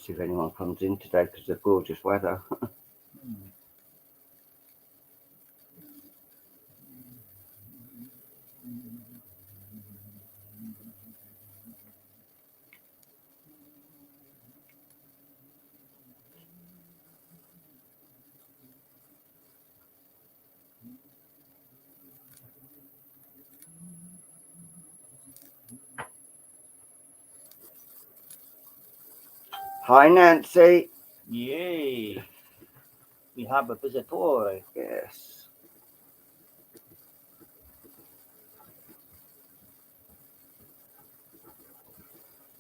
see if anyone comes in today because of gorgeous weather. Hi, Nancy. Yay. We have a visitor. Yes.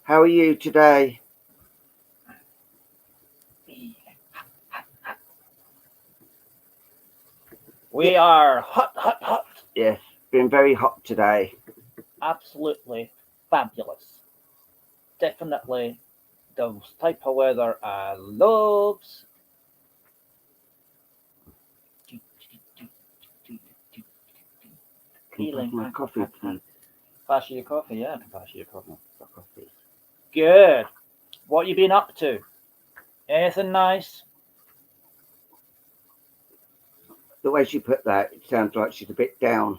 How are you today? We are hot. Yes, been very hot today. Absolutely fabulous. Definitely the type of weather I loves. Can you pass my coffee, please? Pass you your coffee, yeah, I can pass you your coffee. No, coffee. Good. What you been up to? Anything nice? The way she put that, it sounds like she's a bit down.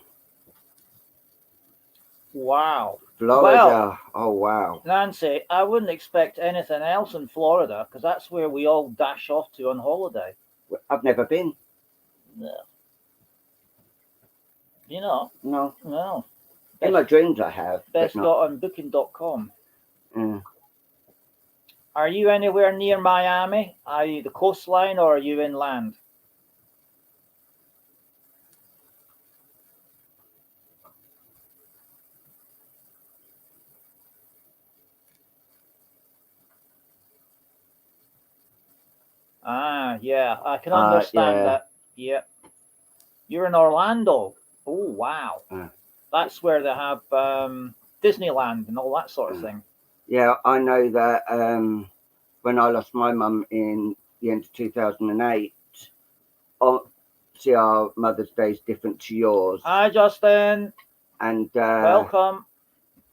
Wow. Florida. Well, oh, wow. Nancy, I wouldn't expect anything else in Florida because that's where we all dash off to on holiday. I've never been. No. You know? No. No. In my dreams I have. Best got on booking.com. Yeah. Are you anywhere near Miami? Are you the coastline or are you inland? Ah, yeah, I can understand that. Yeah. You're in Orlando. Oh, wow. That's where they have Disneyland and all that sort of thing. Yeah, I know that when I lost my mum in the end of 2008, see, our Mother's Day is different to yours. Hi, Justin. And welcome.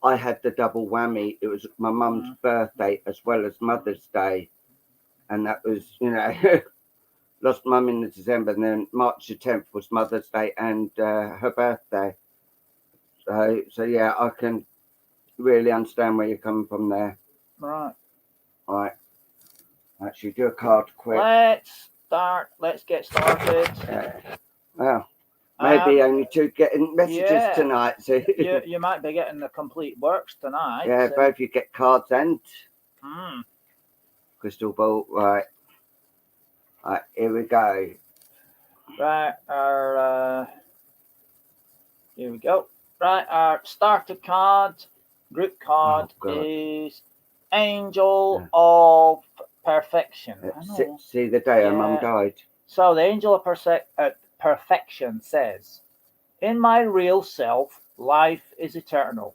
I had the double whammy. It was my mum's birthday as well as Mother's Day. And that was, lost mum in December, and then March the 10th was Mother's Day and her birthday. So yeah, I can really understand where you're coming from there. Right. All right. Actually, do a card quick. Let's get started. Well, maybe only two getting messages tonight. So you might be getting the complete works tonight. Yeah, so. both you get cards and crystal ball. Right. Right, here we go. Right, here we go. Right, our starter card, group card is Angel of Perfection. See the day her mum died. So the Angel of Perfection says, in my real self, life is eternal.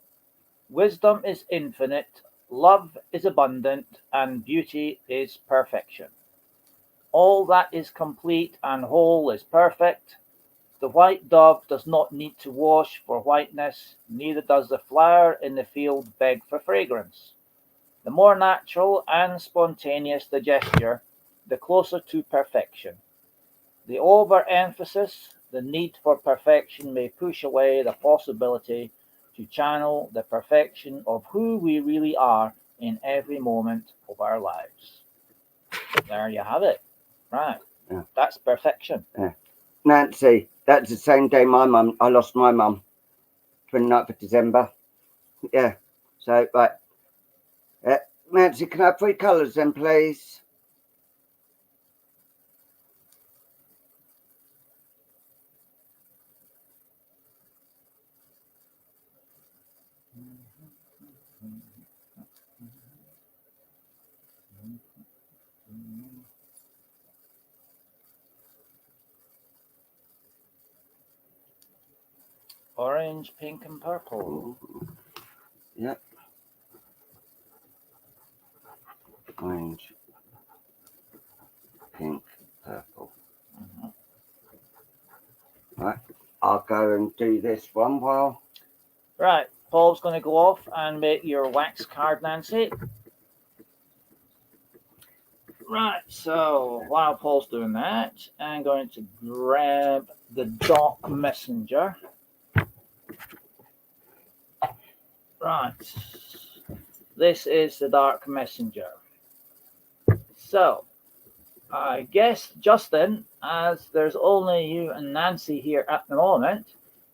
Wisdom is infinite, love is abundant, and beauty is perfection. All that is complete and whole is perfect. The white dove does not need to wash for whiteness, neither does the flower in the field beg for fragrance. The more natural and spontaneous the gesture, the closer to perfection. The overemphasis, the need for perfection may push away the possibility to channel the perfection of who we really are in every moment of our lives. There you have it. Right. Yeah. That's perfection. Yeah. Nancy, that's the same day I lost my mum, 29th of December. Yeah. So, right. Nancy, can I have 3 colours then, please? Orange, pink, and purple. Yep. Orange, pink, purple. Right. I'll go and do this one while. Right. Paul's going to go off and make your wax card, Nancy. Right, so while Paul's doing that, I'm going to grab the Dark Messenger. Right, this is the Dark Messenger. So, I guess, Justin, as there's only you and Nancy here at the moment,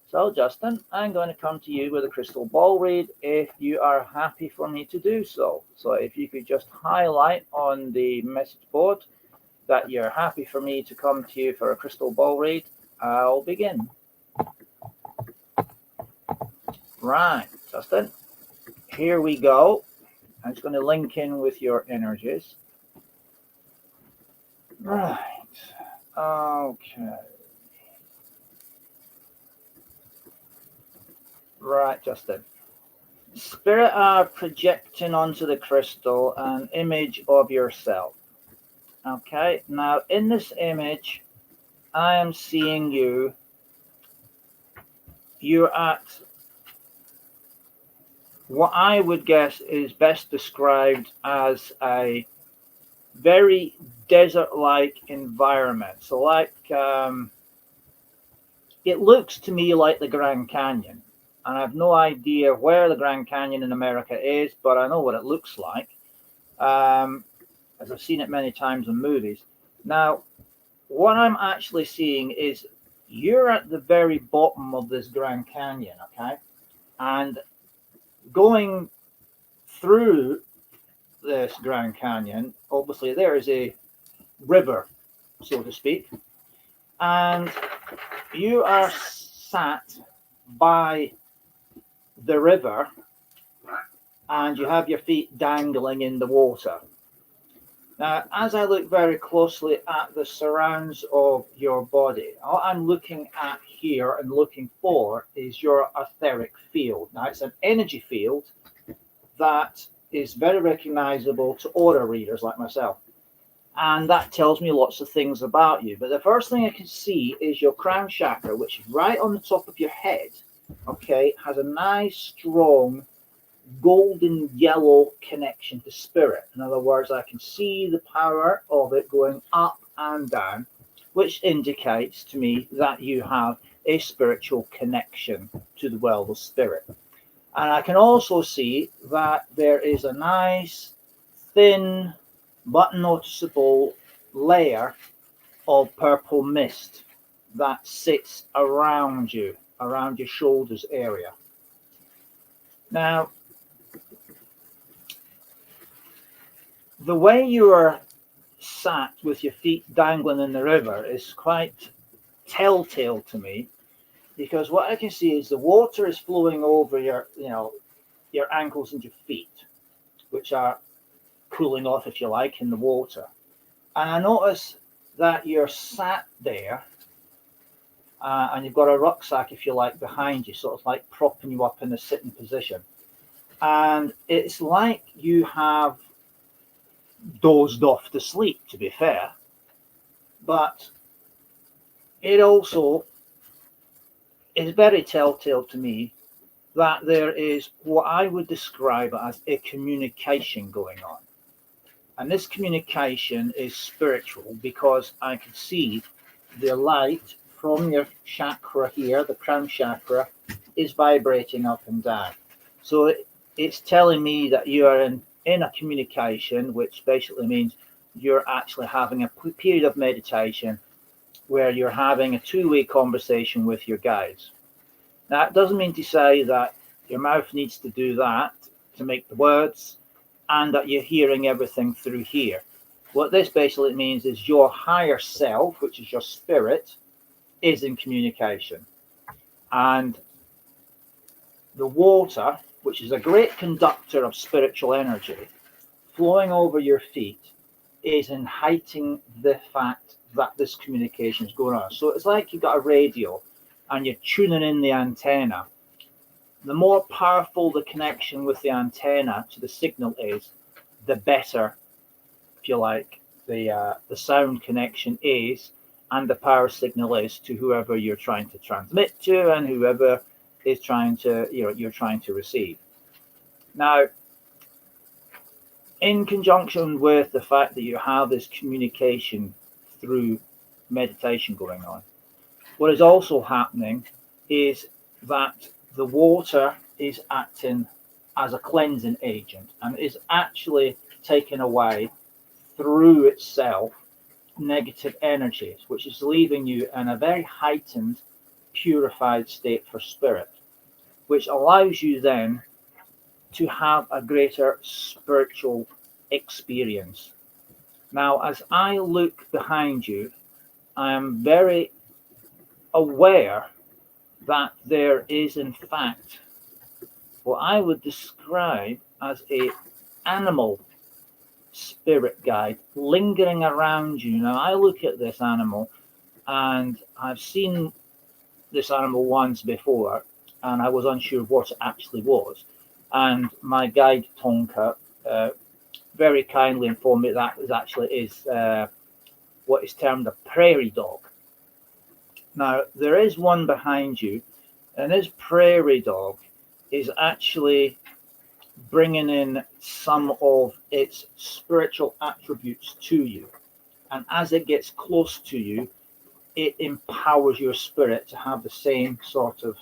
so Justin, I'm going to come to you with a crystal ball read if you are happy for me to do so. So if you could just highlight on the message board that you're happy for me to come to you for a crystal ball read, I'll begin. Right, Justin, here we go. I'm just going to link in with your energies. Right, okay. Right, Justin. Spirit are projecting onto the crystal an image of yourself. Okay, now in this image, I am seeing you. You're at what I would guess is best described as a very desert-like environment. So, like, it looks to me like the Grand Canyon. And I have no idea where the Grand Canyon in America is, but I know what it looks like, as I've seen it many times in movies. Now, what I'm actually seeing is you're at the very bottom of this Grand Canyon, okay? And going through this Grand Canyon, obviously there is a river, so to speak, and you are sat by the river and you have your feet dangling in the water. Now, as I look very closely at the surrounds of your body, what I'm looking at here and looking for is your etheric field. Now, it's an energy field that is very recognizable to aura readers like myself. And that tells me lots of things about you. But the first thing I can see is your crown chakra, which is right on the top of your head, okay, has a nice, strong, golden yellow connection to spirit. In other words, I can see the power of it going up and down, which indicates to me that you have a spiritual connection to the world of spirit. And I can also see that there is a nice, thin, but noticeable layer of purple mist that sits around you, around your shoulders area. Now, the way you are sat with your feet dangling in the river is quite telltale to me, because what I can see is the water is flowing over your ankles and your feet, which are cooling off, if you like, in the water. And I notice that you're sat there and you've got a rucksack, if you like, behind you, sort of like propping you up in a sitting position. And it's like you have dozed off to sleep, to be fair. But it also is very telltale to me that there is what I would describe as a communication going on. And this communication is spiritual, because I can see the light from your chakra here, the crown chakra, is vibrating up and down. So it's telling me that you are in a communication, which basically means you're actually having a period of meditation where you're having a two-way conversation with your guides. Now, it doesn't mean to say that your mouth needs to do that to make the words, and that you're hearing everything through here. What this basically means is your higher self, which is your spirit, is in communication. And the water, which is a great conductor of spiritual energy, flowing over your feet, is in heightening the fact that this communication is going on. So it's like you've got a radio and you're tuning in the antenna. The more powerful the connection with the antenna to the signal is, the better, if you like, the sound connection is, and the power signal is to whoever you're trying to transmit to and whoever is trying to, you're trying to receive. Now, in conjunction with the fact that you have this communication through meditation going on, what is also happening is that the water is acting as a cleansing agent and is actually taking away through itself negative energies, which is leaving you in a very heightened, purified state for spirit, which allows you then to have a greater spiritual experience. Now, as I look behind you, I am very aware that there is, in fact, what I would describe as a animal spirit guide lingering around you. Now, I look at this animal, and I've seen this animal once before, and I was unsure what it actually was. And my guide Tonka very kindly informed me that it actually is what is termed a prairie dog. Now, there is one behind you, and this prairie dog is actually bringing in some of its spiritual attributes to you. And as it gets close to you, it empowers your spirit to have the same sort of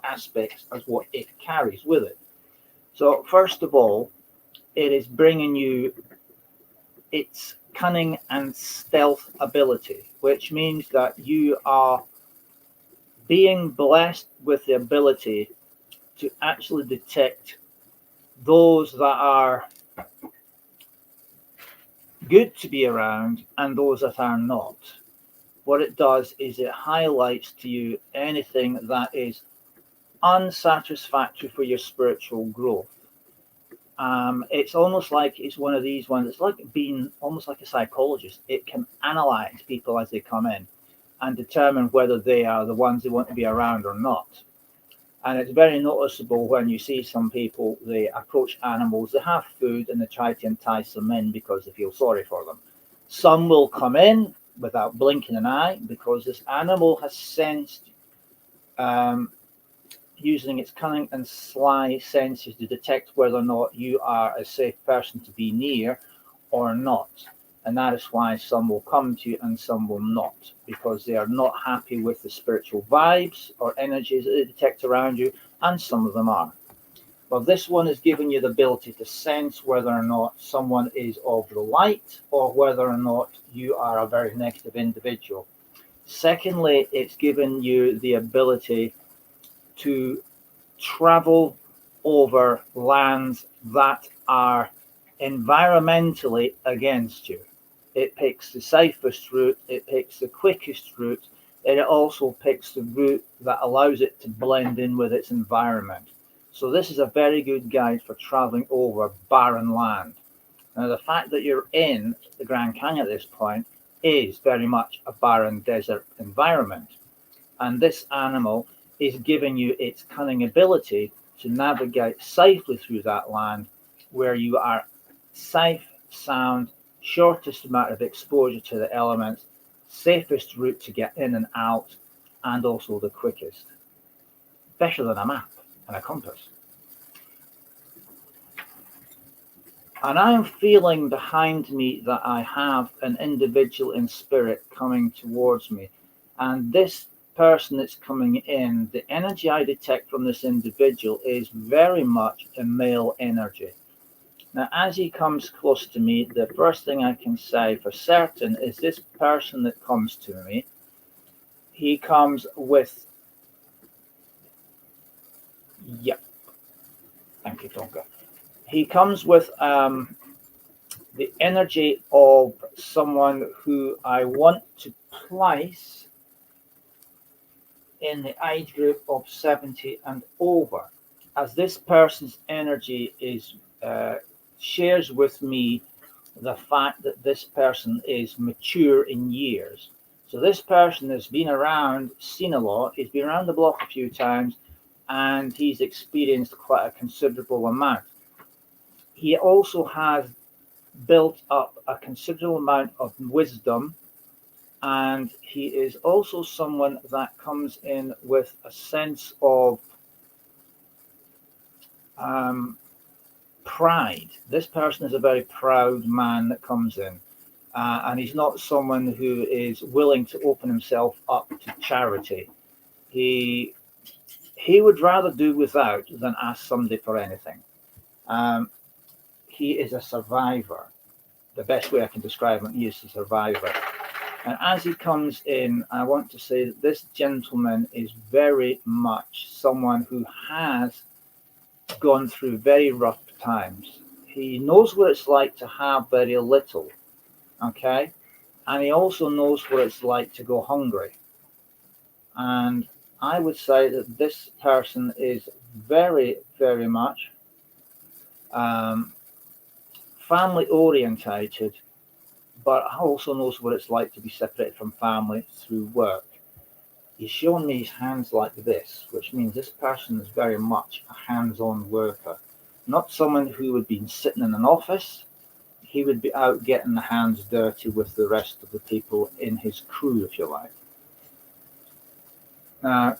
aspects as what it carries with it. So, first of all, it is bringing you its cunning and stealth ability, which means that you are being blessed with the ability to actually detect those that are good to be around and those that are not. What it does is it highlights to you anything that is unsatisfactory for your spiritual growth. It's almost like it's one of these ones. It's like being almost like a psychologist. It can analyze people as they come in and determine whether they are the ones they want to be around or not. And it's very noticeable when you see some people, they approach animals, they have food and they try to entice them in because they feel sorry for them. Some will come in without blinking an eye because this animal has sensed, using its cunning and sly senses to detect whether or not you are a safe person to be near or not. And that is why some will come to you and some will not, because they are not happy with the spiritual vibes or energies that they detect around you, and some of them are. Well, this one is giving you the ability to sense whether or not someone is of the light or whether or not you are a very negative individual. Secondly, it's giving you the ability to travel over lands that are environmentally against you. It picks the safest route, it picks the quickest route, and it also picks the route that allows it to blend in with its environment. So this is a very good guide for traveling over barren land. Now, the fact that you're in the Grand Canyon at this point is very much a barren desert environment. And this animal is giving you its cunning ability to navigate safely through that land where you are safe, sound, shortest amount of exposure to the elements, safest route to get in and out, and also the quickest. Better than a map and a compass. And I'm feeling behind me that I have an individual in spirit coming towards me. And this person that's coming in, the energy I detect from this individual is very much a male energy. Now, as he comes close to me, the first thing I can say for certain is this person that comes to me, he comes with, yep, thank you, Tonka. He comes with the energy of someone who I want to place in the age group of 70 and over, as this person's energy is shares with me the fact that this person is mature in years. So this person has been around, seen a lot, he's been around the block a few times, and he's experienced quite a considerable amount. He also has built up a considerable amount of wisdom, and he is also someone that comes in with a sense of pride. This person is a very proud man that comes in, and he's not someone who is willing to open himself up to charity. He would rather do without than ask somebody for anything. He is a survivor. The best way I can describe him, he is a survivor. And as he comes in, I want to say that this gentleman is very much someone who has gone through very rough times. He knows what it's like to have very little, okay? And he also knows what it's like to go hungry. And I would say that this person is very, very much family orientated, but also knows what it's like to be separated from family through work. He's shown me his hands like this, which means this person is very much a hands-on worker, not someone who would be sitting in an office. He would be out getting the hands dirty with the rest of the people in his crew, if you like. Now,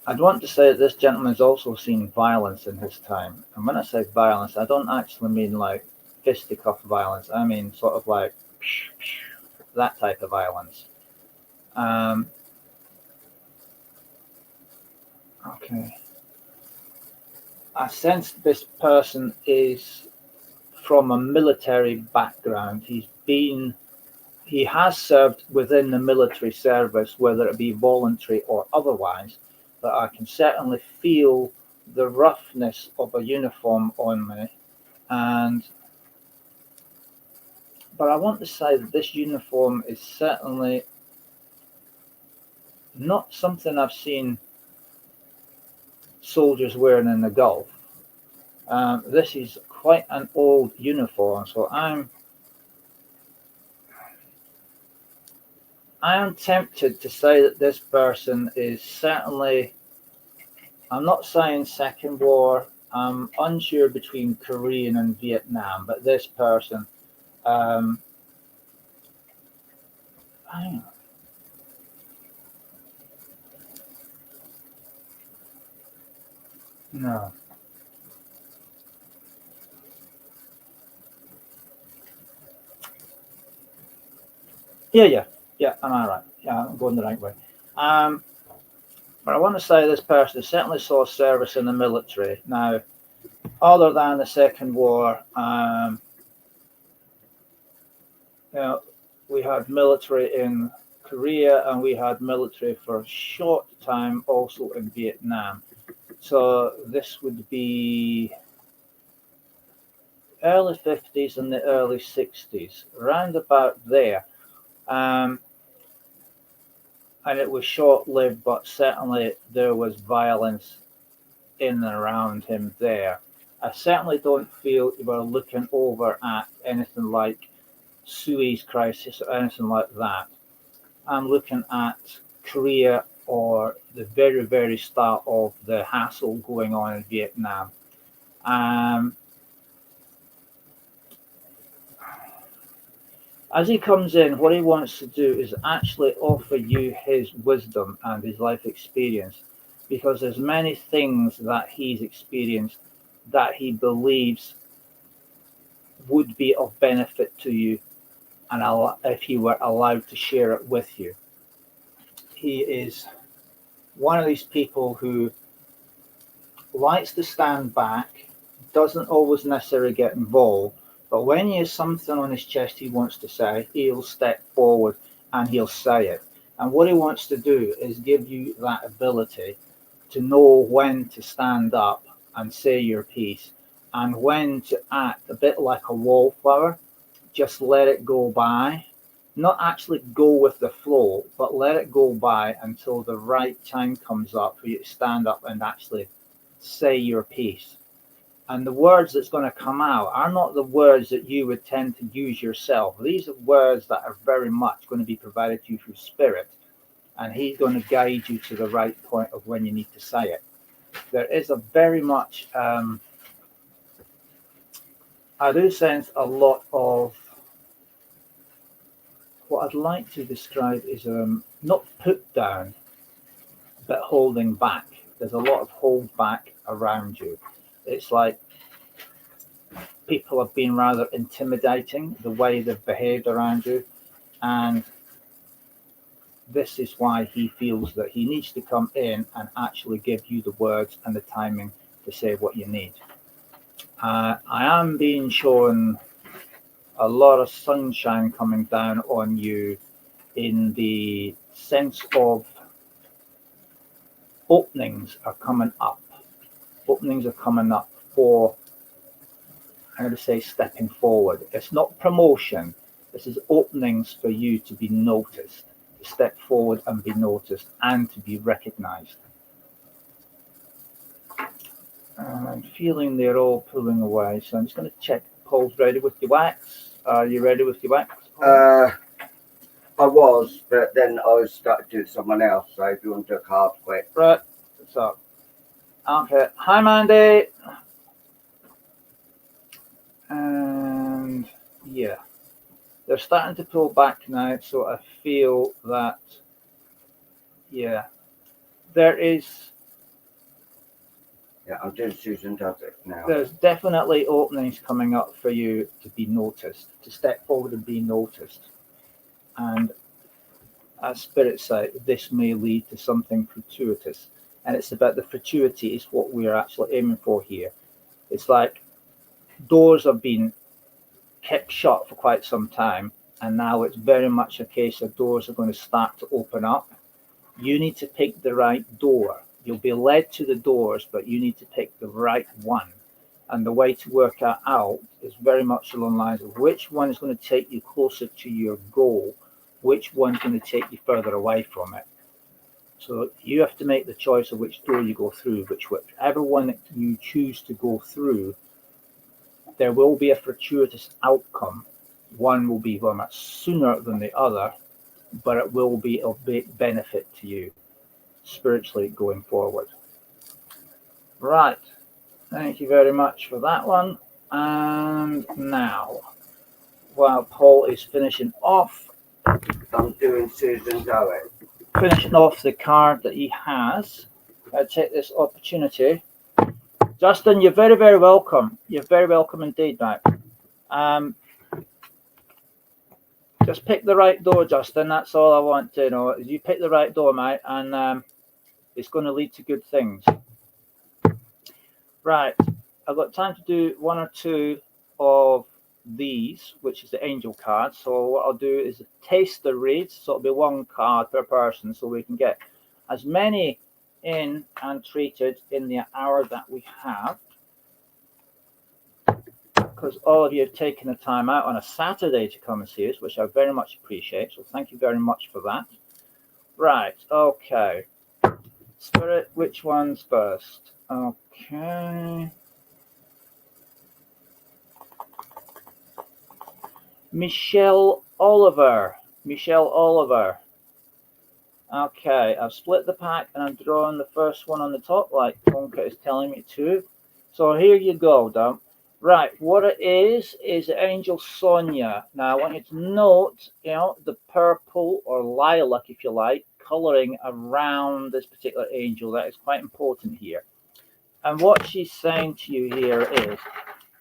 I'd want to say that this gentleman has also seen violence in his time. And when I say violence, I don't actually mean like fisticuff violence. I mean sort of like that type of violence. Okay. I sense this person is from a military background. He has served within the military service, whether it be voluntary or otherwise, but I can certainly feel the roughness of a uniform on me. But I want to say that this uniform is certainly not something I've seen soldiers wearing in the Gulf. This is quite an old uniform, so I am tempted to say that this person is certainly, I'm not saying Second War, I'm unsure between Korean and Vietnam, but this person, hang on. No. Yeah, am I right? Yeah, I'm going the right way. But I want to say this person certainly saw service in the military. Now, other than the Second War, we had military in Korea and we had military for a short time also in Vietnam. So this would be early 50s and the early 60s, around about there. And it was short-lived, but certainly there was violence in and around him there. I certainly don't feel we're looking over at anything like Suez crisis or anything like that. I'm looking at Korea or the very, very start of the hassle going on in Vietnam. As he comes in, what he wants to do is actually offer you his wisdom and his life experience, because there's many things that he's experienced that he believes would be of benefit to you, and if you were allowed to share it with you. He is one of these people who likes to stand back, doesn't always necessarily get involved, but when he has something on his chest he wants to say, he'll step forward and he'll say it. And what he wants to do is give you that ability to know when to stand up and say your piece, and when to act a bit like a wallflower, just let it go by. Not actually go with the flow, but let it go by until the right time comes up for you to stand up and actually say your piece. And the words that's going to come out are not the words that you would tend to use yourself. These are words that are very much going to be provided to you through spirit. And he's going to guide you to the right point of when you need to say it. There is a very much, I do sense a lot of what I'd like to describe is not put down, but holding back. there's a lot of hold back around you. It's like people have been rather intimidating the way they've behaved around you, and this is why he feels that he needs to come in and actually give you the words and the timing to say what you need. I am being shown a lot of sunshine coming down on you in the sense of openings are coming up. Openings are coming up for, I'm going to say, stepping forward. It's not promotion. This is openings for you to be noticed, to step forward and be noticed and to be recognized. I'm feeling they're all pulling away, so I'm just going to check Paul's ready with the wax. Are you ready with the wax, Paul? I was, but then I was started doing someone else. So if you want to do a card quick. Right. So, okay. Hi, Mandy. And yeah, they're starting to pull back now. So I feel that, yeah, there is. Yeah, I'm doing Susan Does It now. There's definitely openings coming up for you to be noticed, to step forward and be noticed. And as Spirit say, this may lead to something fortuitous. And it's about the fortuity is what we're actually aiming for here. It's like doors have been kept shut for quite some time, and now it's very much a case of doors are going to start to open up. You need to pick the right door. You'll be led to the doors, but you need to pick the right one. And the way to work that out is very much along the lines of which one is going to take you closer to your goal, which one's going to take you further away from it. So you have to make the choice of which door you go through, whichever one that you choose to go through, there will be a fortuitous outcome. One will be very much sooner than the other, but it will be of big benefit to you spiritually going forward. Right. Thank you very much for that one. And now, while Paul is finishing off, I'm doing Susan Does It. Finishing off the card that he has, I take this opportunity. Justin, you're very, very welcome. You're very welcome indeed, mate. Just pick the right door, Justin. That's all I want to know. Is you pick the right door, mate, and it's going to lead to good things. Right. I've got time to do one or two of these, which is the angel cards. So what I'll do is a taster read. So it'll be one card per person, so we can get as many in and treated in the hour that we have. Because all of you have taken the time out on a Saturday to come and see us, which I very much appreciate. So thank you very much for that. Right. Okay. Spirit, which one's first? Okay. Michelle Oliver. Michelle Oliver. Okay, I've split the pack and I'm drawing the first one on the top, like Tonka is telling me to. So here you go, Dom. Right, what it is Angel Sonia. Now I want you to note, the purple or lilac, if you like, coloring around this particular angel. That is quite important here. And what she's saying to you here is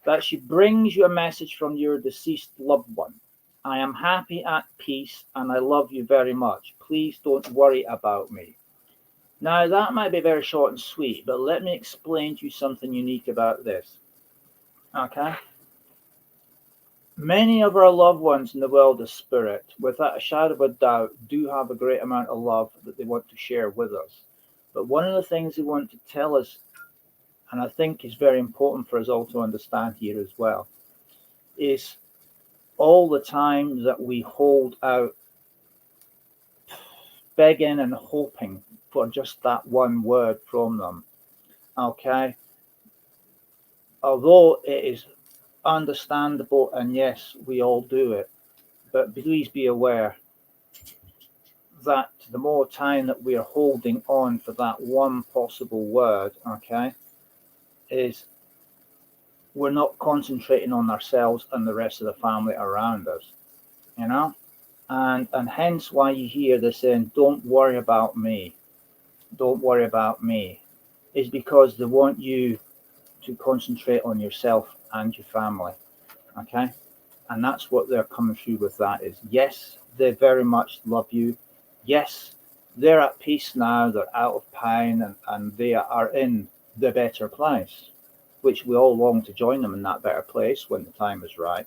that she brings you a message from your deceased loved one. I am happy, at peace, and I love you very much. Please don't worry about me. Now, that might be very short and sweet, but let me explain to you something unique about this. Okay? Many of our loved ones in the world of spirit, without a shadow of a doubt, do have a great amount of love that they want to share with us. But one of the things they want to tell us, and I think is very important for us all to understand here as well, is all the time that we hold out begging and hoping for just that one word from them. Okay? Although it is understandable, and yes, we all do it, but please be aware that the more time that we are holding on for that one possible word, okay, is we're not concentrating on ourselves and the rest of the family around us, and hence why you hear this saying, don't worry about me, don't worry about me. is because they want you to concentrate on yourself and your family. Okay? And that's what they're coming through with. That is, yes, they very much love you. Yes, they're at peace now, they're out of pain, and they are in the better place, which we all long to join them in that better place when the time is right.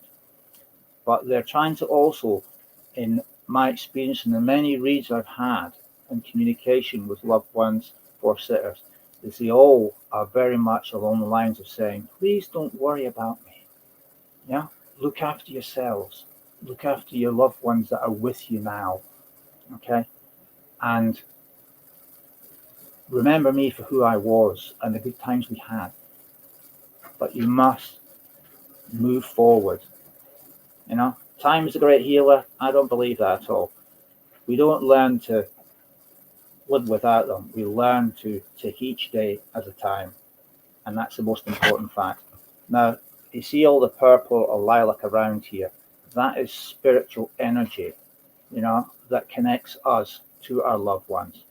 But they're trying to also, in my experience and the many reads I've had in communication with loved ones, for sitters, is they all are very much along the lines of saying, please don't worry about me. Yeah? Look after yourselves. Look after your loved ones that are with you now. Okay? And remember me for who I was and the good times we had. But you must move forward. You know, time is a great healer. I don't believe that at all. We don't learn to live without them. We learn to take each day as a time. And that's the most important fact. Now, you see all the purple or lilac around here? That is spiritual energy, you know, that connects us to our loved ones.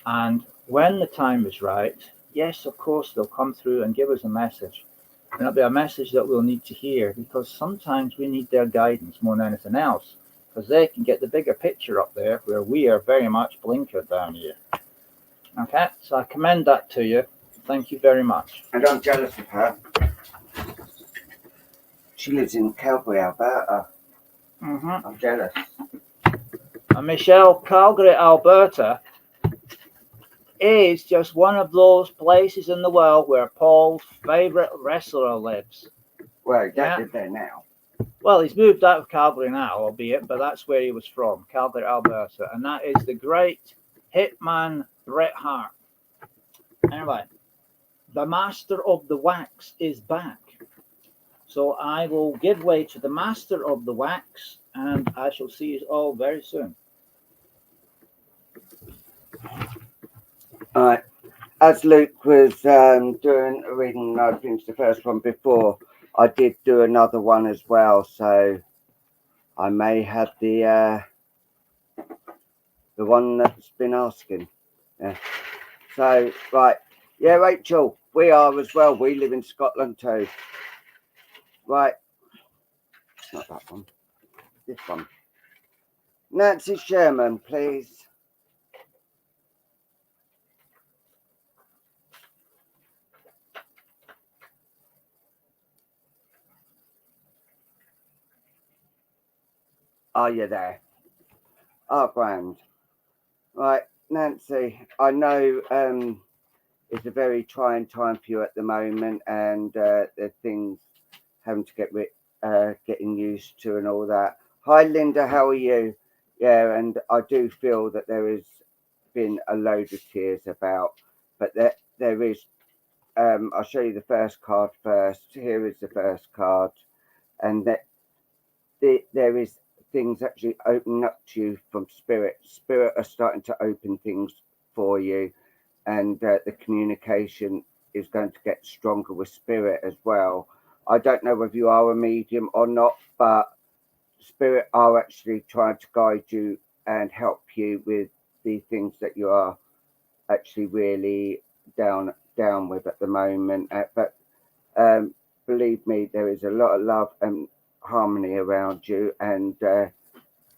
And when the time is right, yes, of course, they'll come through and give us a message. And it'll be a message that we'll need to hear, because sometimes we need their guidance more than anything else, because they can get the bigger picture up there where we are very much blinkered down here. Okay, so I commend that to you. Thank you very much. And I'm jealous of her. She lives in Calgary, Alberta. I'm jealous. And Michelle, Calgary, Alberta is just one of those places in the world where Paul's favourite wrestler lives. Well, he don't live there now. Well, he's moved out of Calgary now, albeit, but that's where he was from, Calgary, Alberta. And that is the great hitman Bret Hart. Anyway, the Master of the Wax is back. So I will give way to the Master of the Wax, and I shall see you all very soon. All right. As Luke was doing reading, I finished the first one before, I did do another one as well, so I may have the one that's been asking. Yeah. So right, yeah, Rachel, we are as well. We live in Scotland too. Right, not that one. This one. Nancy Sherman, please. Are you there? Oh, grand. Right, Nancy, I know it's a very trying time for you at the moment, and the things having to getting used to and all that. Hi, Linda, how are you? Yeah, and I do feel that there has been a load of tears about, but there is. I'll show you the first card first. Here is the first card, and that there is things actually opening up to you from spirit. Spirit are starting to open things for you, and the communication is going to get stronger with spirit as well. I don't know whether you are a medium or not, but spirit are actually trying to guide you and help you with the things that you are actually really down with at the moment. But believe me, there is a lot of love and harmony around you, and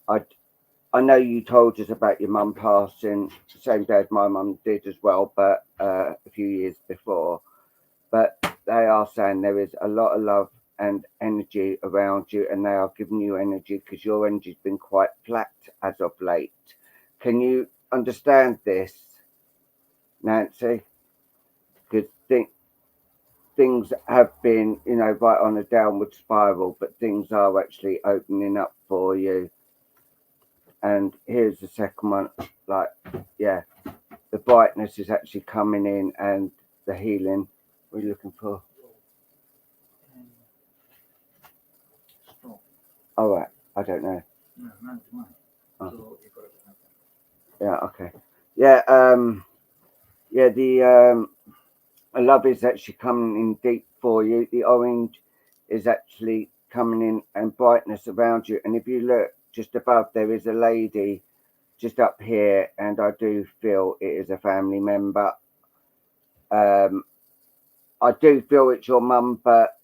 I know you told us about your mum passing the same day as my mum did as well, but a few years before. But they are saying there is a lot of love and energy around you, and they are giving you energy because your energy's been quite flat as of late. Can you understand this, Nancy? Because things have been, right on a downward spiral, but things are actually opening up for you. And here's the second one. Like, yeah, the brightness is actually coming in, and the healing. What are you looking for? All right, I don't know. Oh. Yeah, okay. Yeah, yeah, the love is actually coming in deep for you. The orange is actually coming in, and brightness around you. And if you look just above, there is a lady just up here, and I do feel it is a family member. I do feel it's your mum, but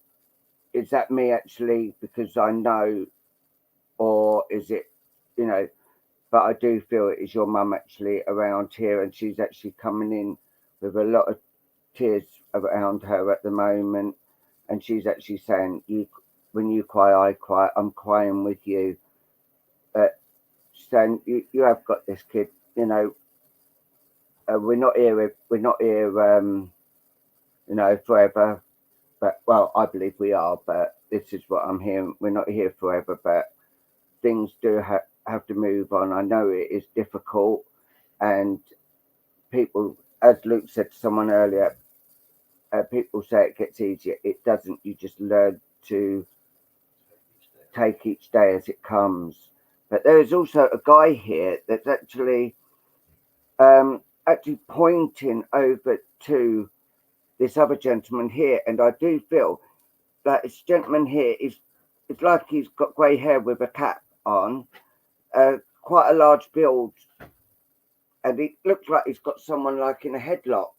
is that me actually because I know, or is it, you know? But I do feel it is your mum actually around here, and she's actually coming in with a lot of tears around her at the moment, and she's actually saying, "You, when you cry, I cry. I'm crying with you." But she's saying, "You have got this, kid. You know, we're not here. We're not here. You know, forever. But well, I believe we are. But this is what I'm hearing. We're not here forever. But things do have to move on. I know it is difficult, and people, as Luke said to someone earlier, people say it gets easier. It doesn't. You just learn to take each day as it comes. But there is also a guy here that's actually pointing over to this other gentleman here, and I do feel that this gentleman here is, it's like he's got grey hair with a cap on, quite a large build, and it looks like he's got someone like in a headlock,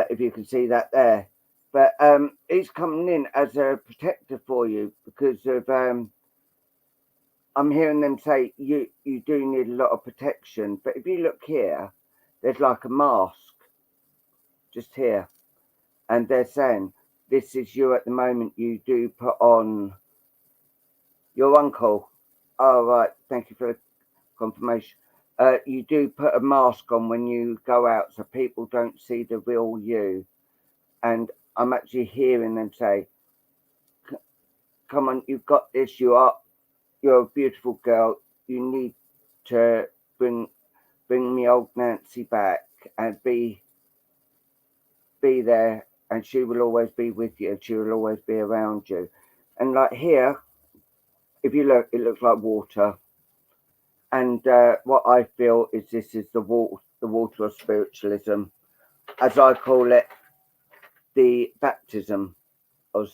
if you can see that there. But he's coming in as a protector for you because of I'm hearing them say you do need a lot of protection. But if you look here, there's like a mask just here, and they're saying this is you at the moment. You do put on your uncle. Oh right, thank you for the confirmation. You do put a mask on when you go out, so people don't see the real you. And I'm actually hearing them say, "Come on, you've got this. You're a beautiful girl. You need to bring me old Nancy back and be there, and she will always be with you. And she will always be around you." And like here, if you look, it looks like water. And what I feel is this is the water of spiritualism, as I call it, the baptism of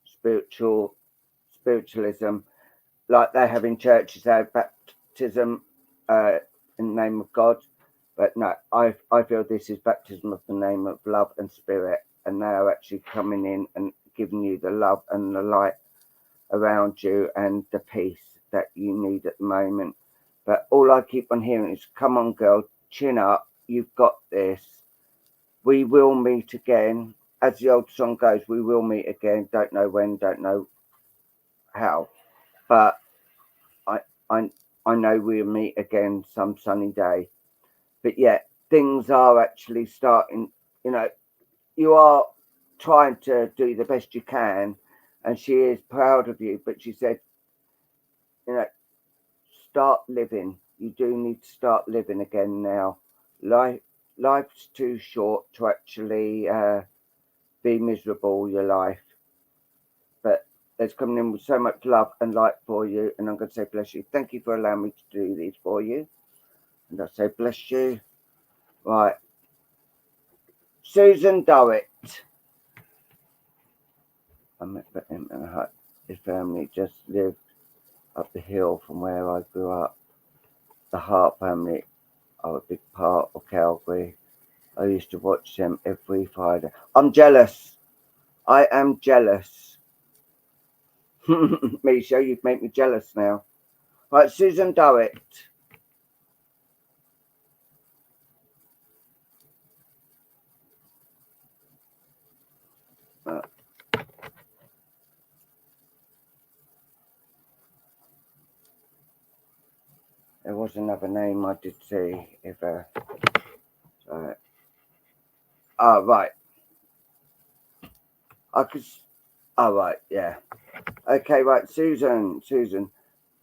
spiritualism. Like they have in churches, they have baptism in the name of God. But no, I feel this is baptism of the name of love and spirit, and they are actually coming in and giving you the love and the light around you and the peace that you need at the moment. But all I keep on hearing is, "Come on, girl, chin up. You've got this. We will meet again." As the old song goes, we will meet again. Don't know when, don't know how, but I I know we'll meet again some sunny day. But yet things are actually starting. You know, you are trying to do the best you can, and she is proud of you. But she said, you know, start living. You do need to start living again now. Life's too short to actually be miserable. Your life, but it's coming in with so much love and light for you. And I'm going to say bless you. Thank you for allowing me to do these for you. And I say bless you. Right, Susan Dorrit. I met him in a hut. His family just lived up the hill from where I grew up. The Hart family are a big part of Calgary. I used to watch them every Friday. I'm jealous. I am jealous. Misha, you've made me jealous now. Right, Susan Dorrit. There was another name I did see. If right. Oh, right. I could. Oh, right. Yeah. Okay. Right. Susan.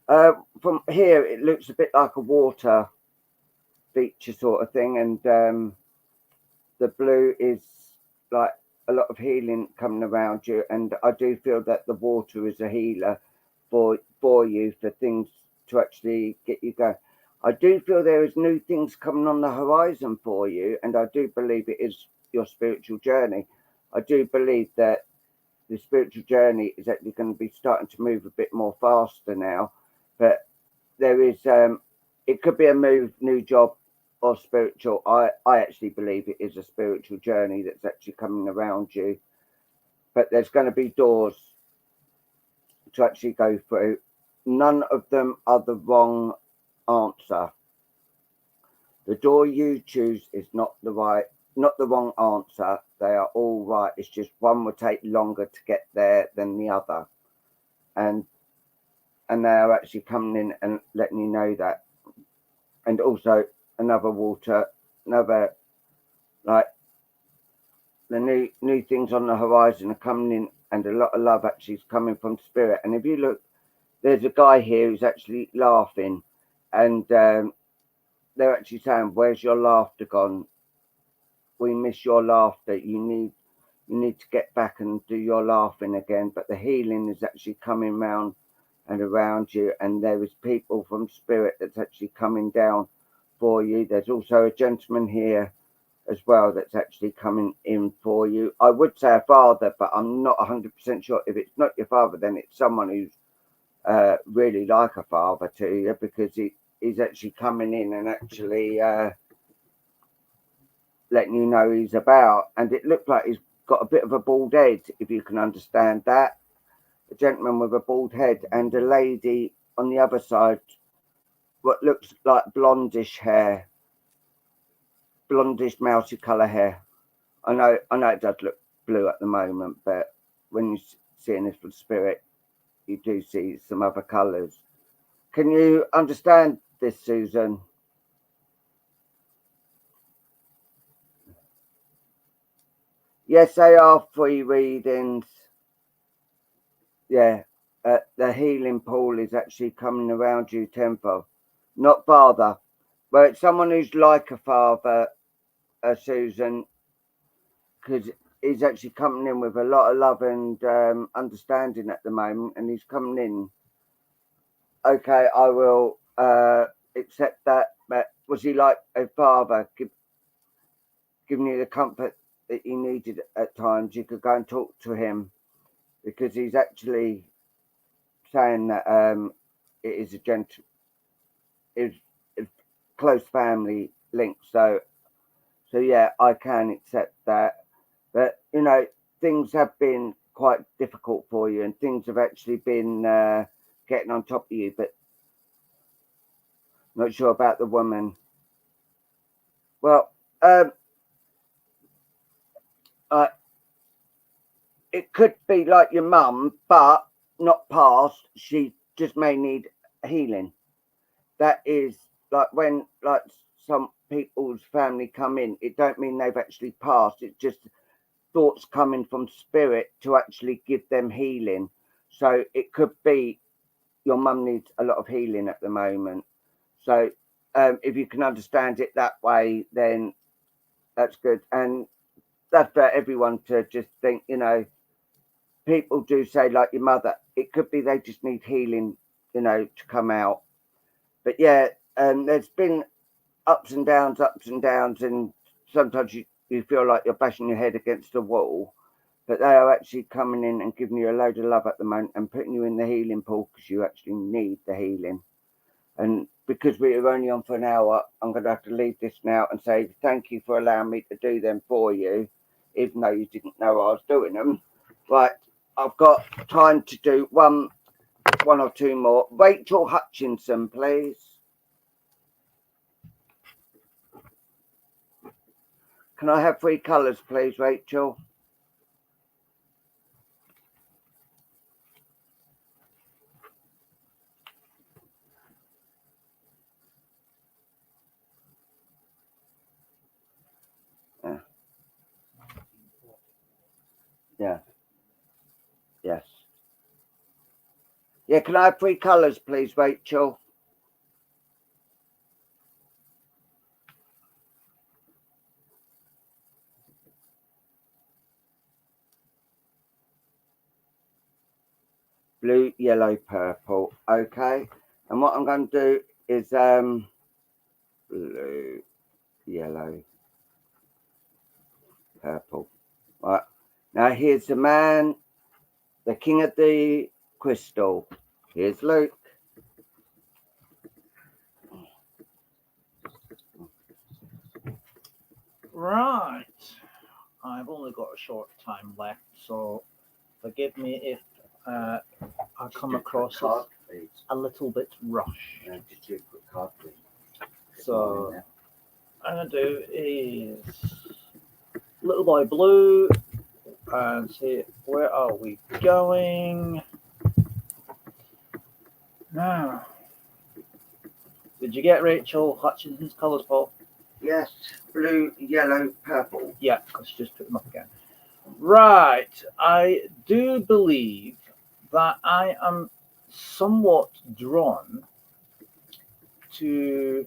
From here, it looks a bit like a water feature sort of thing, and the blue is like a lot of healing coming around you. And I do feel that the water is a healer for you, for things to actually get you going. I do feel there is new things coming on the horizon for you, and I do believe it is your spiritual journey. I do believe that the spiritual journey is actually going to be starting to move a bit more faster now. But there is, it could be a new job, or spiritual. I actually believe it is a spiritual journey that's actually coming around you. But there's going to be doors to actually go through. None of them are the wrong answer. The door you choose is not the wrong answer. They are all right. It's just one will take longer to get there than the other. And they are actually coming in and letting you know that. And also another water, another, like, the new things on the horizon are coming in, and a lot of love actually is coming from spirit. And if you look, there's a guy here who's actually laughing, and they're actually saying, "Where's your laughter gone? We miss your laughter. You need to get back and do your laughing again." But the healing is actually coming round and around you, and there is people from spirit that's actually coming down for you. There's also a gentleman here as well that's actually coming in for you. I would say a father, but I'm not 100% sure. If it's not your father, then it's someone who's really like a father to you, because he's actually coming in and actually letting you know he's about. And it looked like he's got a bit of a bald head, if you can understand that. A gentleman with a bald head, and a lady on the other side, what looks like blondish hair, blondish mousy colour hair. I know it does look blue at the moment, but when you're seeing this with spirit, you do see some other colours. Can you understand this, Susan? Yes, they are free readings. Yeah, the healing pool is actually coming around you tenfold. Not father, but it's someone who's like a father, Susan, because he's actually coming in with a lot of love and understanding at the moment, and he's coming in. Okay, I will accept that. But was he like a father, giving you the comfort that you needed at times? You could go and talk to him, because he's actually saying that it is it's close family link. So yeah, I can accept that. But things have been quite difficult for you, and things have actually been getting on top of you. But not sure about the woman. Well, it could be like your mum, but not past. She just may need healing. That is like when some people's family come in. It don't mean they've actually passed. It's just thoughts coming from spirit to actually give them healing. So it could be your mum needs a lot of healing at the moment. So if you can understand it that way, then that's good. And that's for everyone to just think, people do say, like your mother, it could be they just need healing, to come out. But yeah, there's been ups and downs, and sometimes you feel like you're bashing your head against a wall. But they are actually coming in and giving you a load of love at the moment and putting you in the healing pool, because you actually need the healing. And because we are only on for an hour, I'm going to have to leave this now and say thank you for allowing me to do them for you, even though you didn't know I was doing them. Right, I've got time to do one or two more. Rachel Hutchinson, please. Can I have 3 colours, please, Rachel? Yeah. Yes. Yeah, can I have 3 colours, please, Rachel? Blue, yellow, purple. Okay. And what I'm going to do is blue, yellow, purple. Right. Now here's the man, the king of the crystal. Here's Luke. Right. I've only got a short time left, so forgive me if I come across card, as please. a little bit rushed. Just do a quick card, please. So, what I'm going to do is Little Boy Blue and see where are we going now. Did you get Rachel Hutchinson's colours, Paul? Yes, blue, yellow, purple. Yeah, because she just put them up again. Right, I do believe that I am somewhat drawn to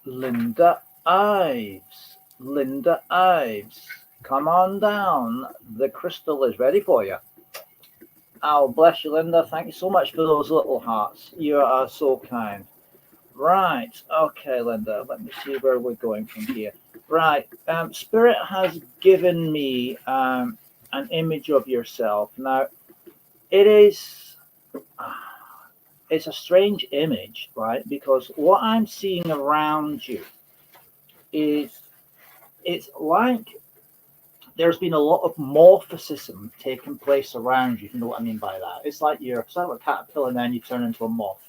Linda Ives. Linda Ives, come on down. The crystal is ready for you. Oh, bless you, Linda. Thank you so much for those little hearts. You are so kind. Right. Okay, Linda. Let me see where we're going from here. Right. Spirit has given me an image of yourself. Now, it's a strange image, right? Because what I'm seeing around you is it's like there's been a lot of morphism taking place around you, if you know what I mean by that. It's like you're sort of a caterpillar and then you turn into a moth.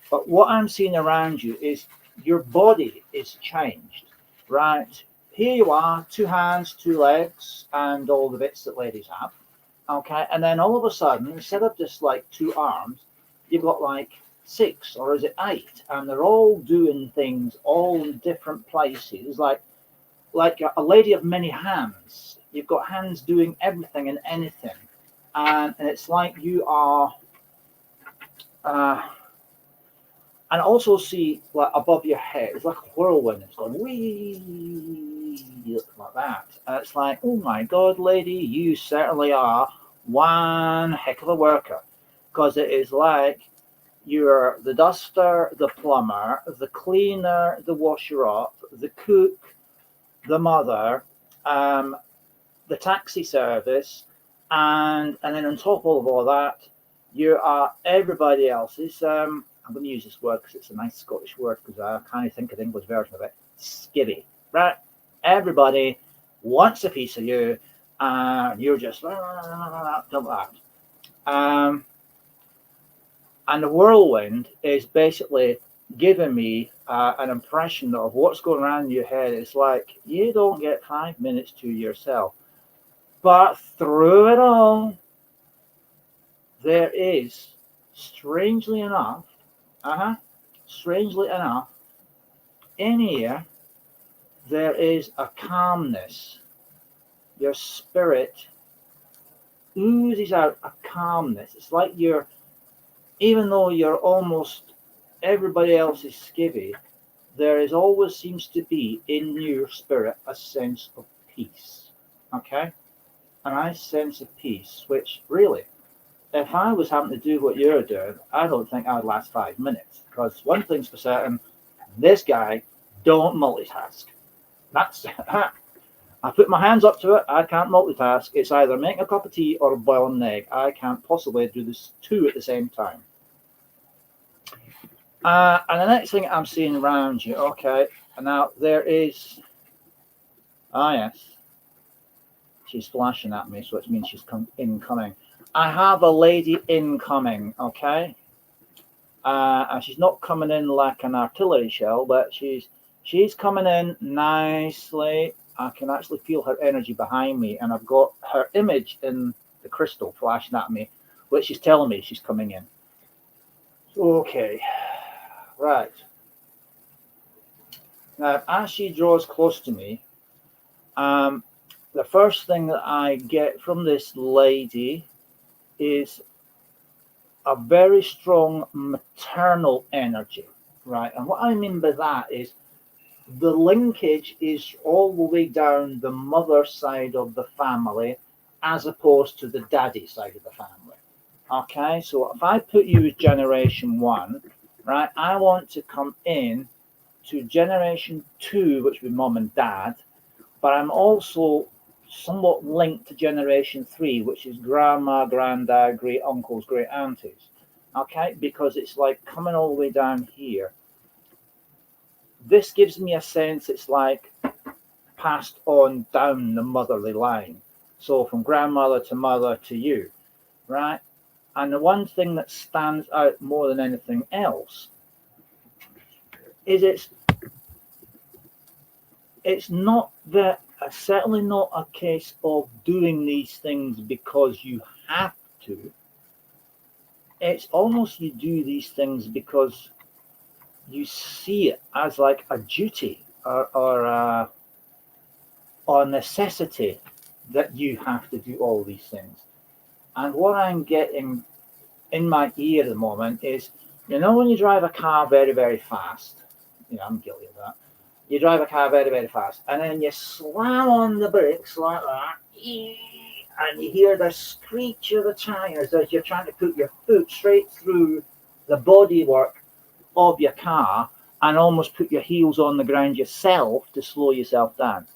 But what I'm seeing around you is your body is changed, right? Here you are, 2 hands, 2 legs, and all the bits that ladies have. Okay, and then all of a sudden, instead of just like 2 arms, you've got like 6 or is it 8, and they're all doing things all in different places, like a lady of many hands. You've got hands doing everything and anything, and it's like you are. And also see like above your head, it's like a whirlwind. It's going wee like that. And it's like, oh my God, lady, you certainly are one heck of a worker, because it is like you're the duster, the plumber, the cleaner, the washer up, the cook, the mother, the taxi service, and then on top of all that, you are everybody else's. I'm going to use this word because it's a nice Scottish word, because I can't think of the English version of it. Skivvy, right? Everybody wants a piece of you, and you're just dump that. And the whirlwind is basically giving me an impression of what's going around in your head. It's like you don't get 5 minutes to yourself, but through it all, there is, strangely enough, in here, there is a calmness. Your spirit oozes out a calmness. It's like you're, even though you're almost everybody else's skivvy, there is always seems to be in your spirit a sense of peace. Okay? A nice sense of peace, which really, if I was having to do what you're doing, I don't think I would last 5 minutes. Because one thing's for certain, this guy don't multitask. That's I put my hands up to it. I can't multitask. It's either making a cup of tea or boiling an egg. I can't possibly do this 2 at the same time. And the next thing I'm seeing around you, okay, and now there is, yes, she's flashing at me, so it means she's incoming. I have a lady incoming, okay? And she's not coming in like an artillery shell, but she's coming in nicely. I can actually feel her energy behind me, and I've got her image in the crystal flashing at me, which is telling me she's coming in. Okay, right. Now, as she draws close to me, the first thing that I get from this lady is a very strong maternal energy, right? And what I mean by that is the linkage is all the way down the mother side of the family as opposed to the daddy side of the family. Okay, so if I put you as generation 1, right, I want to come in to generation 2, which would be mom and dad, but I'm also somewhat linked to generation 3, which is grandma, granddad, great uncles, great aunties. Okay, because it's like coming all the way down here. this gives me a sense it's like passed on down the motherly line. So from grandmother to mother to you, right? And the one thing that stands out more than anything else is it's not that certainly not a case of doing these things because you have to. It's almost you do these things because you see it as like a duty or necessity that you have to do all these things. And what I'm getting in my ear at the moment is, when you drive a car very, very fast, I'm guilty of that. You drive a car very, very fast, and then you slam on the brakes like that, and you hear the screech of the tires as you're trying to put your foot straight through the bodywork of your car and almost put your heels on the ground yourself to slow yourself down.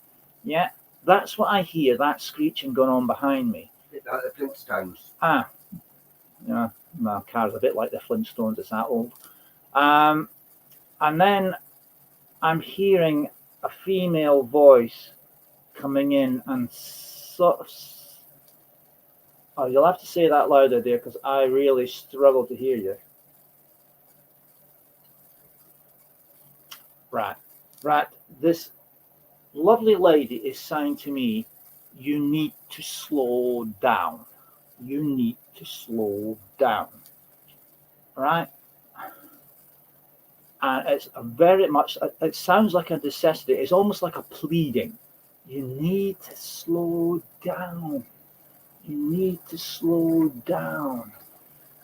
Yeah, that's what I hear, that screeching going on behind me. Like the Flintstones. Yeah, my car's a bit like the Flintstones, it's that old. And then I'm hearing a female voice coming in and sort of... Oh, you'll have to say that louder, dear, because I really struggle to hear you. Right. This lovely lady is saying to me, you need to slow down. You need to slow down. Right? And it's very much, it sounds like a necessity. It's almost like a pleading. You need to slow down. You need to slow down.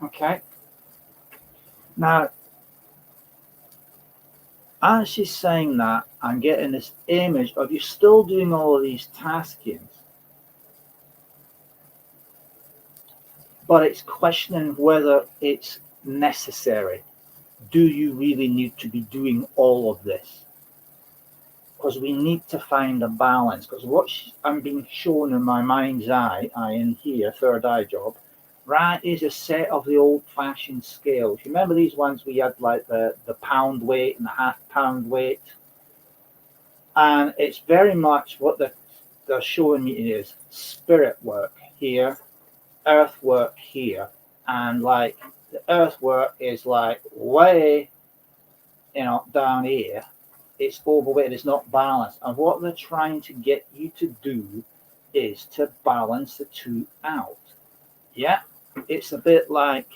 Okay? Now, as she's saying that, I'm getting this image of you still doing all of these taskings, but it's questioning whether it's necessary. Do you really need to be doing all of this? Because we need to find a balance. Because what I'm being shown in my mind's eye, in here, third eye job, right, is a set of the old-fashioned scales. You remember these ones we had like the pound weight and the half-pound weight? And it's very much what they're showing me is spirit work here, earth work here. And like the earth work is like way, down here. It's overweight, it's not balanced. And what they're trying to get you to do is to balance the two out. Yeah, it's a bit like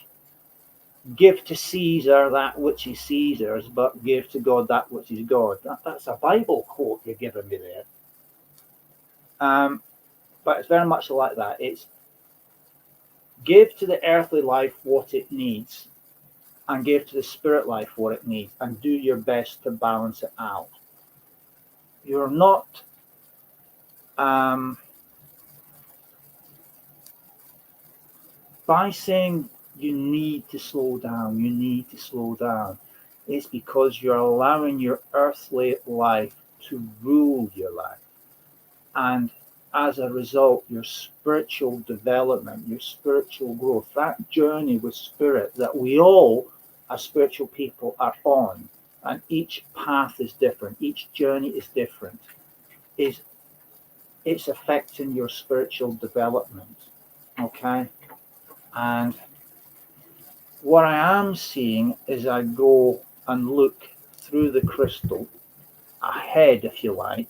give to Caesar that which is Caesar's, but give to God that which is God. That's a Bible quote you're giving me there. But it's very much like that. It's give to the earthly life what it needs, and give to the spirit life what it needs, and do your best to balance it out. You're not by saying you need to slow down, it's because you're allowing your earthly life to rule your life. And as a result, your spiritual development, your spiritual growth, that journey with spirit that we all as spiritual people are on, and each path is different, each journey is different, it's affecting your spiritual development. Okay? And what I am seeing as I go and look through the crystal ahead, if you like,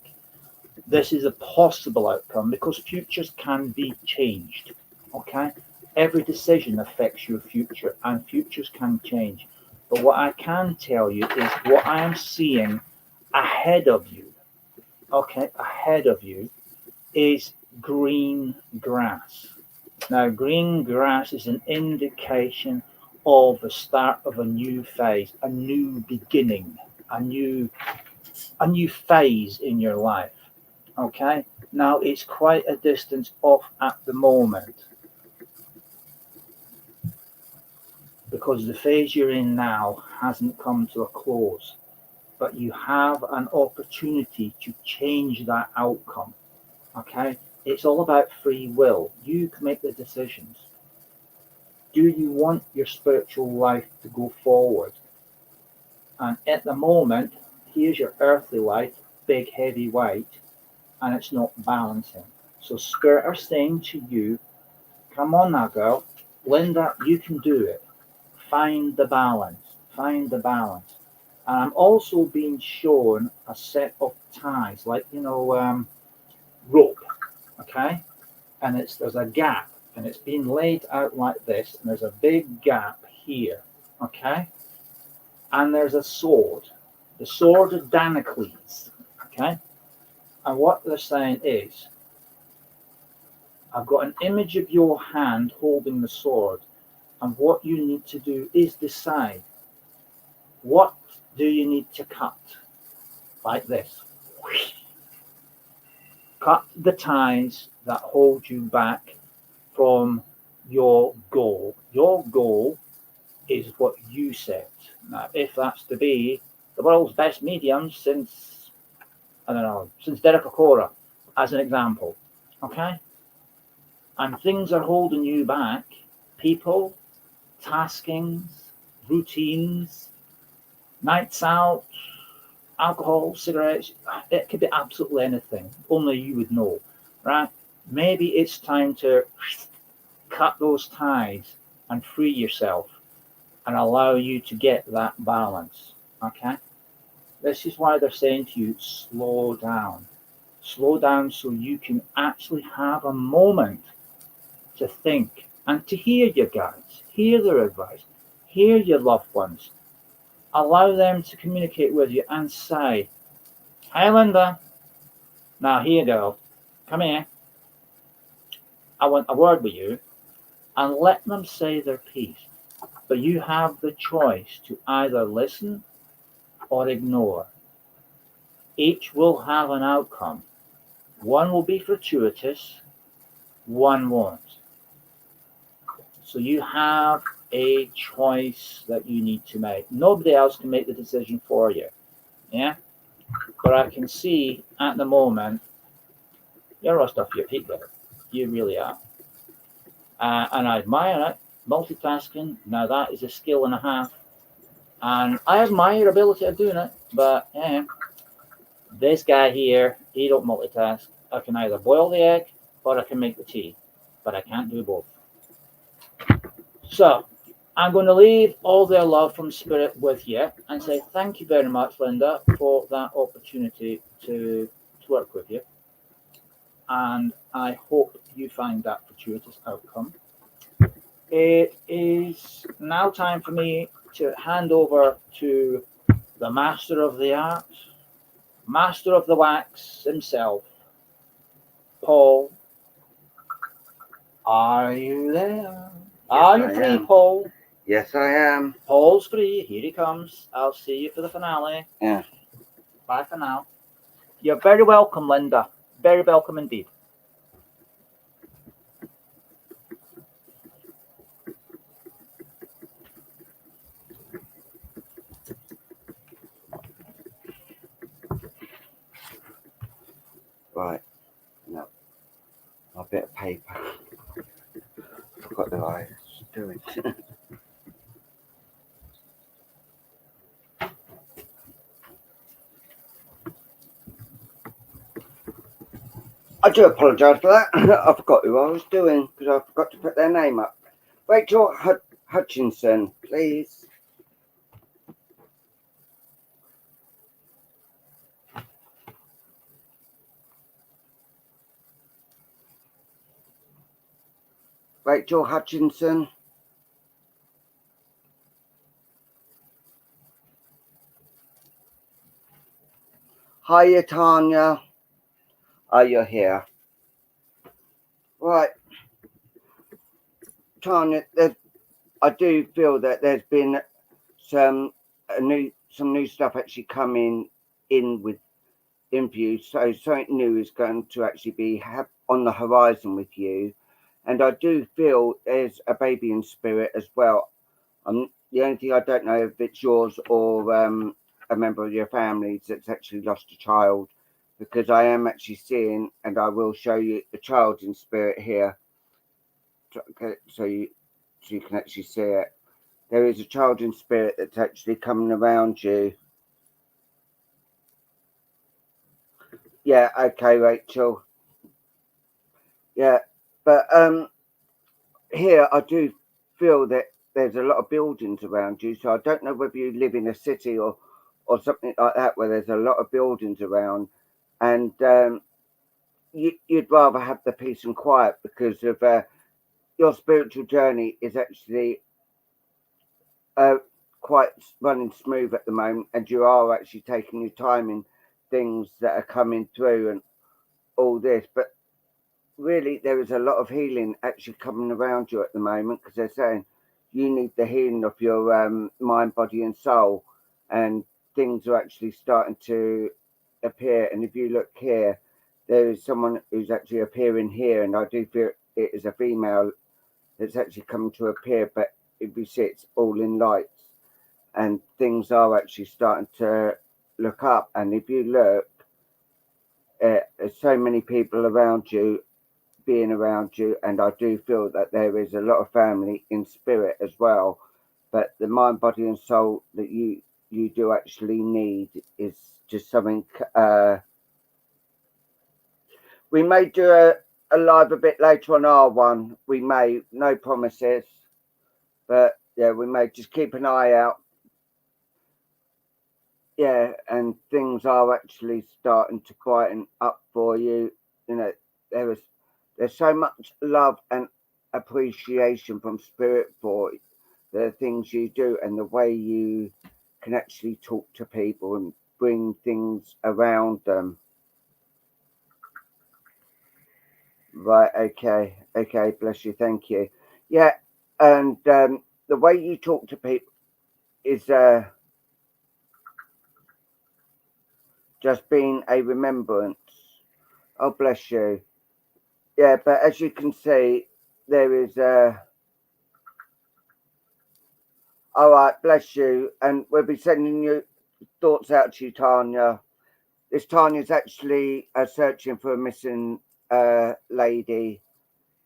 this is a possible outcome because futures can be changed. Okay? Every decision affects your future, and futures can change. But what I can tell you is what I am seeing ahead of you, okay, ahead of you is green grass. Now, green grass is an indication of the start of a new phase, a new beginning, a new phase in your life. Okay, now it's quite a distance off at the moment because the phase you're in now hasn't come to a close, but you have an opportunity to change that outcome. Okay, it's all about free will. You can make the decisions. Do you want your spiritual life to go forward? And at the moment, Here's your earthly life, big, heavy, white, and it's not balancing. So Spirit are saying to you, come on now, girl. Linda, you can do it. Find the balance. Find the balance. And I'm also being shown a set of ties, like, rope, okay? And there's a gap, and it's being laid out like this, and there's a big gap here, okay? And there's a sword, the sword of Damocles, okay? And what they're saying is, I've got an image of your hand holding the sword, and what you need to do is decide, what do you need to cut? Like this. Cut the ties that hold you back from your goal. Your goal is what you set. Now, if that's to be the world's best medium since, I don't know, since Derek Okora, as an example, okay? And things are holding you back, people, taskings, routines, nights out, alcohol, cigarettes, it could be absolutely anything. Only you would know, right? Maybe it's time to cut those ties and free yourself and allow you to get that balance, okay? This is why they're saying to you, slow down. Slow down so you can actually have a moment to think and to hear your guides, hear their advice, hear your loved ones. Allow them to communicate with you and say, "Hi, Linda. Now, here, girl. Come here. I want a word with you." And let them say their piece. But you have the choice to either listen or ignore. Each will have an outcome. One will be fortuitous, one won't. So you have a choice that you need to make. Nobody else can make the decision for you. Yeah? But I can see at the moment, you're rushed off your feet there. You really are. And I admire it. Multitasking, now that is a skill and a half. And I admire your ability of doing it. But yeah, this guy here, he don't multitask. I can either boil the egg or I can make the tea. But I can't do both. So I'm going to leave all their love from Spirit with you and say thank you very much, Linda, for that opportunity to work with you. And I hope you find that fortuitous outcome. It is now time for me to hand over to the master of the art, master of the wax himself, Paul. Are you there? Are you free, Paul? Yes, I am. Paul's free. Here he comes. I'll see you for the finale. Yeah. Bye for now. You're very welcome, Linda. Very welcome indeed. Right. No. A bit of paper. Forgot that I was doing. I do apologise for that. I forgot who I was doing because I forgot to put their name up. Rachel Hutchinson, please. Rachel Hutchinson. Hiya, Tanya. Are you here? Right. Tanya, I do feel that there's been some new stuff actually coming in with view. So something new is going to actually be on the horizon with you. And I do feel there's a baby in spirit as well. The only thing I don't know if it's yours or a member of your family that's actually lost a child, because I am actually seeing, and I will show you a child in spirit here, so you can actually see it. There is a child in spirit that's actually coming around you. Yeah, okay, Rachel. Yeah, but here I do feel that there's a lot of buildings around you, so I don't know whether you live in a city or something like that where there's a lot of buildings around, and you'd rather have the peace and quiet because of your spiritual journey is actually uh, quite running smooth at the moment, and you are actually taking your time in things that are coming through and all this. But really, there is a lot of healing actually coming around you at the moment because they're saying you need the healing of your mind, body, and soul, and things are actually starting to appear. And if you look here, there is someone who's actually appearing here, and I do feel it is a female that's actually coming to appear. But if you see, it's all in lights, and things are actually starting to look up. And if you look, there's so many people around you being around you, and I do feel that there is a lot of family in spirit as well. But the mind, body, and soul that you do actually need is just something. We may do a live a bit later on our one. We may, no promises, but yeah, we may just keep an eye out. Yeah, and things are actually starting to quieten up for you. You know, there is there's so much love and appreciation from spirit for the things you do and the way you can actually talk to people and bring things around them. Right, okay, okay, bless you, thank you. Yeah, and the way you talk to people is just being a remembrance. Oh, bless you. Yeah, but as you can see, there is all right, bless you, and we'll be sending you thoughts out to you, Tanya. This Tanya's actually searching for a missing lady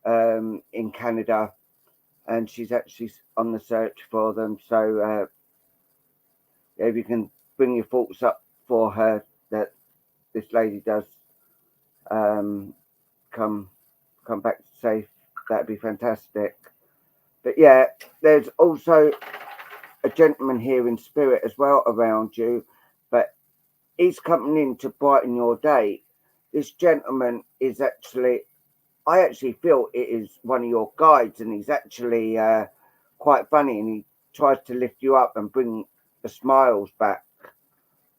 in Canada, and she's actually on the search for them. So, if you can bring your thoughts up for her, that this lady does um, come come back safe, that'd be fantastic. But yeah, there's also a gentleman here in spirit as well around you, but he's coming in to brighten your day. This gentleman is actually, I actually feel it is one of your guides, and he's actually quite funny, and he tries to lift you up and bring the smiles back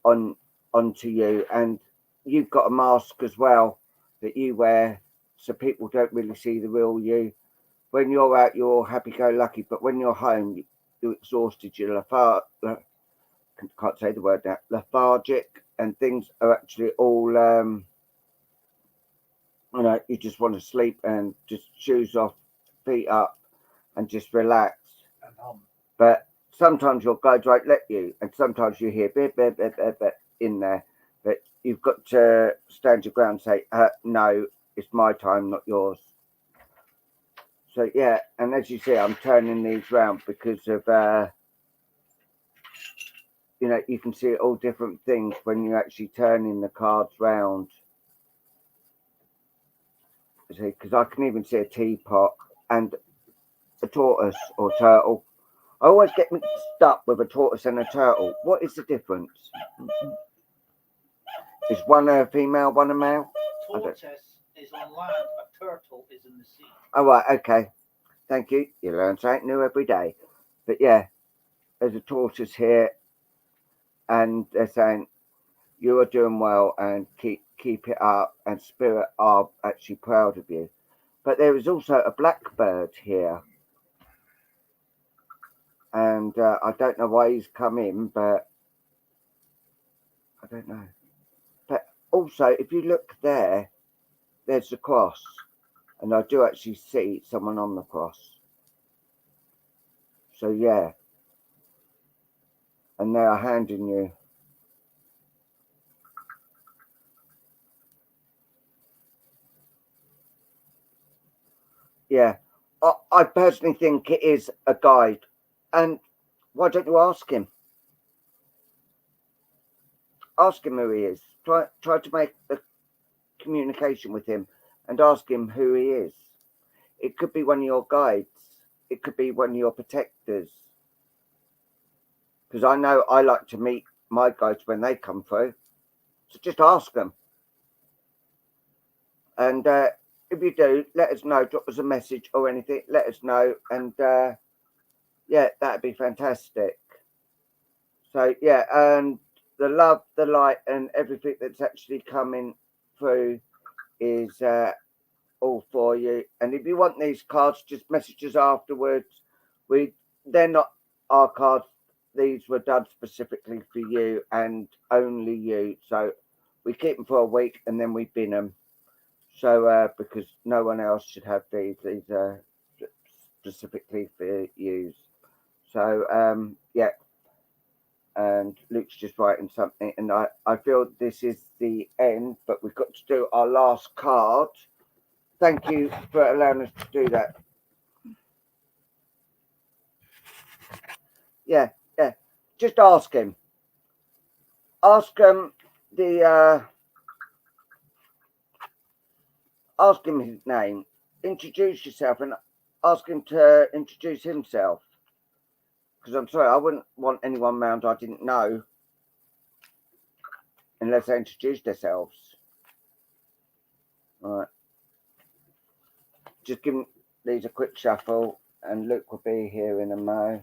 on onto you. And you've got a mask as well that you wear, so people don't really see the real you. When you're out, you're happy-go-lucky, but when you're home, you're exhausted. You're can't say the word now, lethargic, and things are actually all you just want to sleep and just shoes off, feet up, and just relax. But sometimes your guides won't let you, and sometimes you hear bit, bit, bit, bit, bit in there. But you've got to stand your ground and say, no, it's my time, not yours. So yeah, and as you see, I'm turning these round because of you can see all different things when you're actually turning the cards round. See, because I can even see a teapot and a tortoise or turtle. I always get mixed up with a tortoise and a turtle. What is the difference? Is one a female, one a male? Tortoise is on land, a turtle is in the sea. Oh, right, okay. Thank you. You learn something new every day. But yeah, there's a tortoise here, and they're saying you are doing well and keep it up, and spirit are actually proud of you. But there is also a blackbird here, and I don't know why he's come in, but I don't know. But also, if you look there, there's the cross, and I do actually see someone on the cross. So yeah, and they are handing you. Yeah, I personally think it is a guide, and why don't you ask him? Ask him who he is. Try to make communication with him and ask him who he is. It could be one of your guides. It could be one of your protectors. Because I know I like to meet my guides when they come through. So just ask them. And if you do, let us know. Drop us a message or anything. Let us know. And yeah, that'd be fantastic. So yeah, and the love, the light, and everything that's actually coming through is all for you. And if you want these cards, just message us afterwards. They're not our cards. These were done specifically for you and only you. So we keep them for a week and then we bin them. So because no one else should have these. These are specifically for you. So yeah. And Luke's just writing something, and I feel this is the end, but we've got to do our last card. Thank you for allowing us to do that. Yeah. Just ask him. Ask him ask him his name. Introduce yourself and ask him to introduce himself. Because I'm sorry, I wouldn't want anyone round I didn't know unless they introduced themselves. All right. Just give these a quick shuffle, and Luke will be here in a mo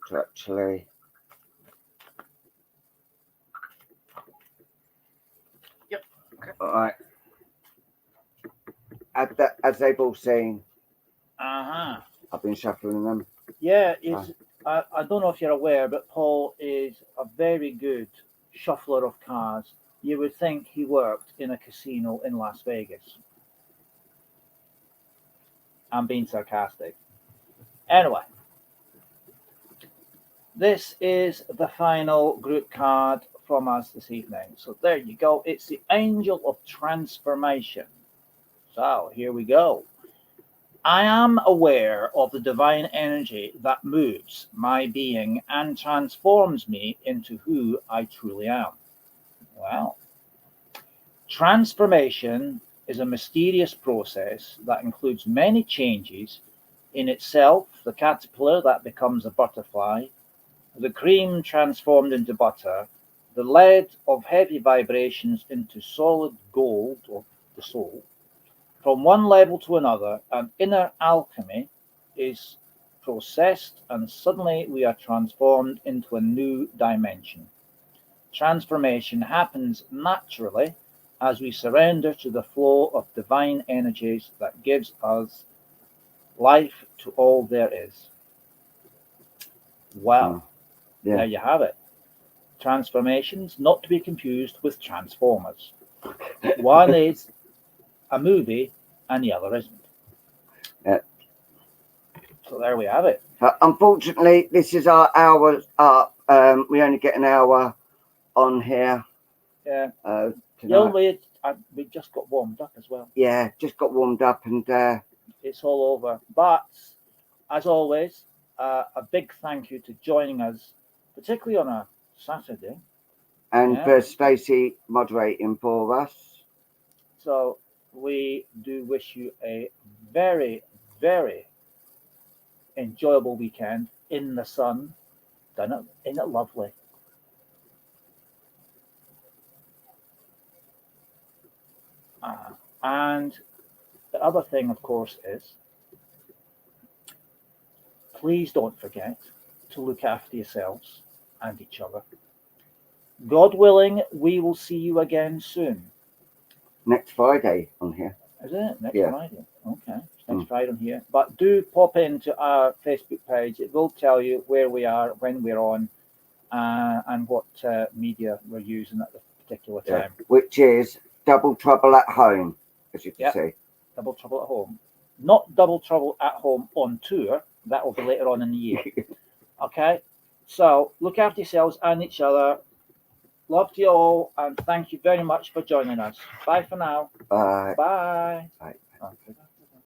to actually. Yep. Okay. All right. As they've all seen, I've been shuffling them. Yeah, I don't know if you're aware, but Paul is a very good shuffler of cards. You would think he worked in a casino in Las Vegas. I'm being sarcastic. Anyway, this is the final group card from us this evening. So there you go. It's the Angel of Transformation. So here we go. I am aware of the divine energy that moves my being and transforms me into who I truly am. Well, transformation is a mysterious process that includes many changes in itself: the caterpillar that becomes a butterfly, the cream transformed into butter, the lead of heavy vibrations into solid gold of the soul. From one level to another, an inner alchemy is processed, and suddenly we are transformed into a new dimension. Transformation happens naturally as we surrender to the flow of divine energies that gives us life to all there is. Well, Yeah. there you have it. Transformations, not to be confused with Transformers. One is a movie and the other isn't. Yeah. So there we have it. Unfortunately, this is our hour up. We only get an hour on here. Yeah. Tonight. We just got warmed up as well. Yeah, just got warmed up and it's all over. But as always, a big thank you to joining us, particularly on a Saturday. And for Stacey moderating for us. So we do wish you a very, very enjoyable weekend in the sun. Isn't it lovely? And the other thing, of course, is please don't forget to look after yourselves and each other. God willing, we will see you again soon. Next Friday on here. Is it? Next Friday. Okay. It's next Friday on here. But do pop into our Facebook page. It will tell you where we are, when we're on, and what media we're using at the particular time. Which is Double Trouble at Home, as you can see. Double Trouble at Home. Not Double Trouble at Home on tour. That will be later on in the year. Okay? So look after yourselves and each other. Love to you all, and thank you very much for joining us. Bye for now. Bye. Bye. Bye.